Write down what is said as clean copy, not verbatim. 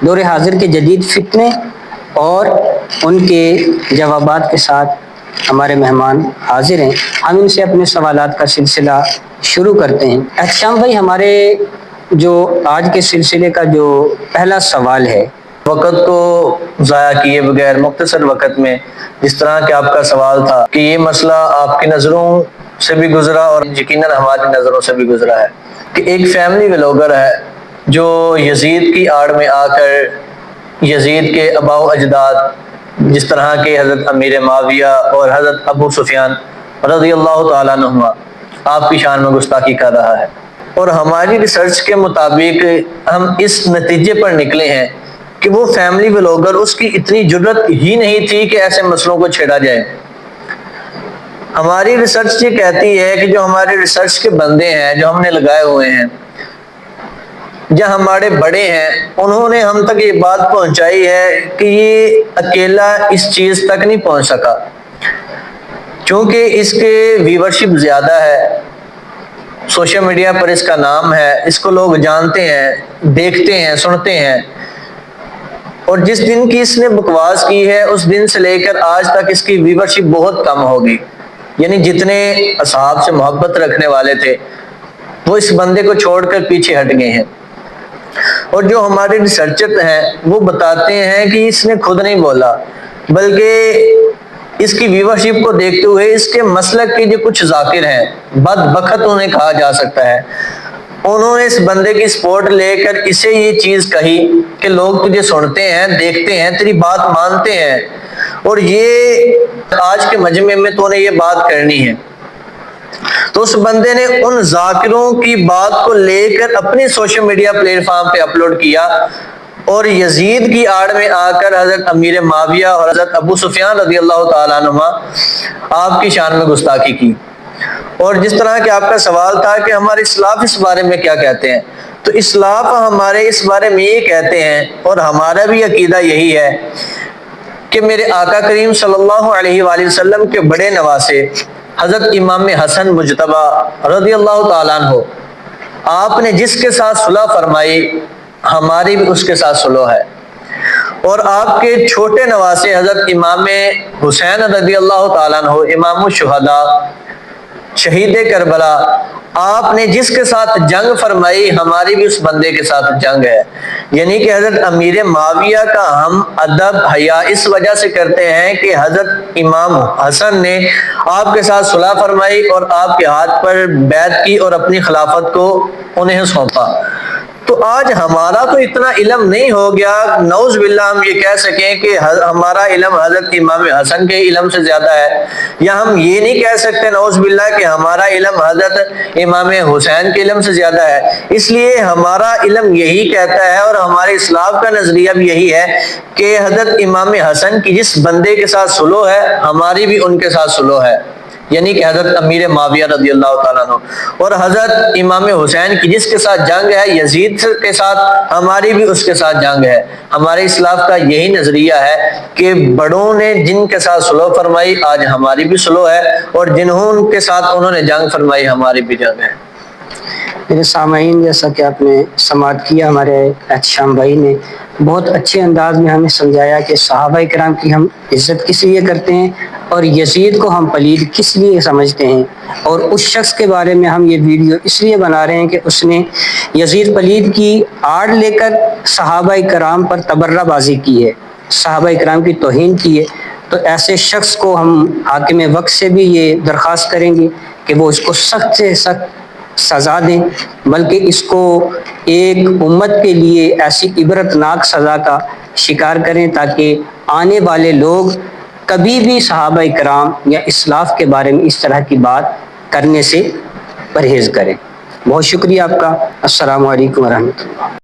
دور حاضر کے جدید فتنے اور ان کے جوابات کے ساتھ ہمارے مہمان حاضر ہیں. ہم ان سے اپنے سوالات کا سلسلہ شروع کرتے ہیں. احتشام بھائی، ہمارے جو آج کے سلسلے کا جو پہلا سوال ہے، وقت کو ضائع کیے بغیر مختصر وقت میں، جس طرح کہ آپ کا سوال تھا کہ یہ مسئلہ آپ کی نظروں سے بھی گزرا اور یقیناً ہماری نظروں سے بھی گزرا ہے کہ ایک فیملی ولاگر ہے جو یزید کی آڑ میں آ کر یزید کے آباء و اجداد جس طرح کے حضرت امیر معاویہ اور حضرت ابو سفیان رضی اللہ تعالیٰ عنہما آپ کی شان میں گستاخی کر رہا ہے. اور ہماری ریسرچ کے مطابق ہم اس نتیجے پر نکلے ہیں کہ وہ فیملی ولاگر، اس کی اتنی جرت ہی نہیں تھی کہ ایسے مسئلوں کو چھیڑا جائے. ہماری ریسرچ یہ کہتی ہے کہ جو ہمارے ریسرچ کے بندے ہیں جو ہم نے لگائے ہوئے ہیں یا ہمارے بڑے ہیں، انہوں نے ہم تک یہ بات پہنچائی ہے کہ یہ اکیلا اس چیز تک نہیں پہنچ سکا، چونکہ اس کے ویورشپ زیادہ ہے، سوشل میڈیا پر اس کا نام ہے، اس کو لوگ جانتے ہیں، دیکھتے ہیں، سنتے ہیں. اور جس دن کی اس نے بکواس کی ہے اس دن سے لے کر آج تک اس کی ویورشپ بہت کم ہوگی. یعنی جتنے اصحاب سے محبت رکھنے والے تھے وہ اس بندے کو چھوڑ کر پیچھے ہٹ گئے ہیں. اور جو ہمارے ریسرچر ہیں وہ بتاتے ہیں کہ اس نے خود نہیں بولا، بلکہ اس کی ویورشپ کو دیکھتے ہوئے اس کے مسلک کے جو کچھ ذاکر ہیں، بدبخت انہیں کہا جا سکتا ہے، انہوں نے اس بندے کی سپورٹ لے کر اسے یہ چیز کہی کہ لوگ تجھے سنتے ہیں، دیکھتے ہیں، تیری بات مانتے ہیں، اور یہ آج کے مجمع میں تو نے یہ بات کرنی ہے. تو اس بندے نے ان ذاکروں کی بات کو لے کر اپنی سوشل میڈیا پلیٹ فارم پہ اپلوڈ کیا اور یزید کی آڑ میں آ کر حضرت امیر معاویہ اور حضرت ابو سفیان رضی اللہ تعالیٰ عنہما آپ کی شان میں گستاخی کی. اور جس طرح کہ آپ کا سوال تھا کہ ہمارے اسلاف اس بارے میں کیا کہتے ہیں، تو اسلاف ہمارے اس بارے میں یہ کہتے ہیں، اور ہمارا بھی عقیدہ یہی ہے کہ میرے آقا کریم صلی اللہ علیہ وآلہ وسلم کے بڑے نواسے حضرت امام حسن مجتبی رضی اللہ تعالیٰ عنہ، آپ نے جس کے ساتھ صلح فرمائی ہماری بھی اس کے ساتھ صلح ہے. اور آپ کے چھوٹے نواسے حضرت امام حسین رضی اللہ تعالیٰ عنہ، امام الشہداء، شہید کربلا، آپ نے جس کے ساتھ جنگ فرمائی ہماری بھی اس بندے کے ساتھ جنگ ہے. یعنی کہ حضرت امیر معاویہ کا ہم ادب حیا اس وجہ سے کرتے ہیں کہ حضرت امام حسن نے آپ کے ساتھ صلح فرمائی اور آپ کے ہاتھ پر بیعت کی اور اپنی خلافت کو انہیں سونپا. تو آج ہمارا تو اتنا علم نہیں ہو گیا نعوذ باللہ ہم یہ کہہ سکیں کہ ہمارا علم حضرت امام حسن کے علم سے زیادہ ہے، یا ہم یہ نہیں کہہ سکتے نعوذ باللہ کہ ہمارا علم حضرت امام حسین کے علم سے زیادہ ہے. اس لیے ہمارا علم یہی کہتا ہے اور ہمارے اسلام کا نظریہ بھی یہی ہے کہ حضرت امام حسن کی جس بندے کے ساتھ صلح ہے ہماری بھی ان کے ساتھ صلح ہے، یعنی کہ حضرت امیر معاویہ رضی اللہ تعالیٰ عنہ. اور حضرت امام حسین کی جس کے ساتھ جنگ ہے یزید کے ساتھ ہماری بھی اس کے ساتھ جنگ ہے. ہمارے اسلاف کا یہی نظریہ ہے کہ بڑوں نے جن کے ساتھ صلح فرمائی آج ہماری بھی صلح ہے، اور جنہوں کے ساتھ انہوں نے جنگ فرمائی ہماری بھی جنگ ہے. میرے سامعین، جیسا کہ آپ نے سماعت کیا، ہمارے احتشام بھائی نے بہت اچھے انداز میں ہمیں سمجھایا کہ صحابہ کرام کی ہم عزت کس لیے کرتے ہیں اور یزید کو ہم پلید کس لیے سمجھتے ہیں. اور اس شخص کے بارے میں ہم یہ ویڈیو اس لیے بنا رہے ہیں کہ اس نے یزید پلید کی آڑ لے کر صحابہ کرام پر تبرہ بازی کی ہے، صحابہ کرام کی توہین کی ہے. تو ایسے شخص کو ہم حاکم وقت سے بھی یہ درخواست کریں گے کہ وہ اس کو سخت سے سخت سزا دیں، بلکہ اس کو ایک امت کے لیے ایسی عبرتناک سزا کا شکار کریں تاکہ آنے والے لوگ کبھی بھی صحابہ کرام یا اسلاف کے بارے میں اس طرح کی بات کرنے سے پرہیز کریں. بہت شکریہ آپ کا. السلام علیکم ورحمۃ اللہ.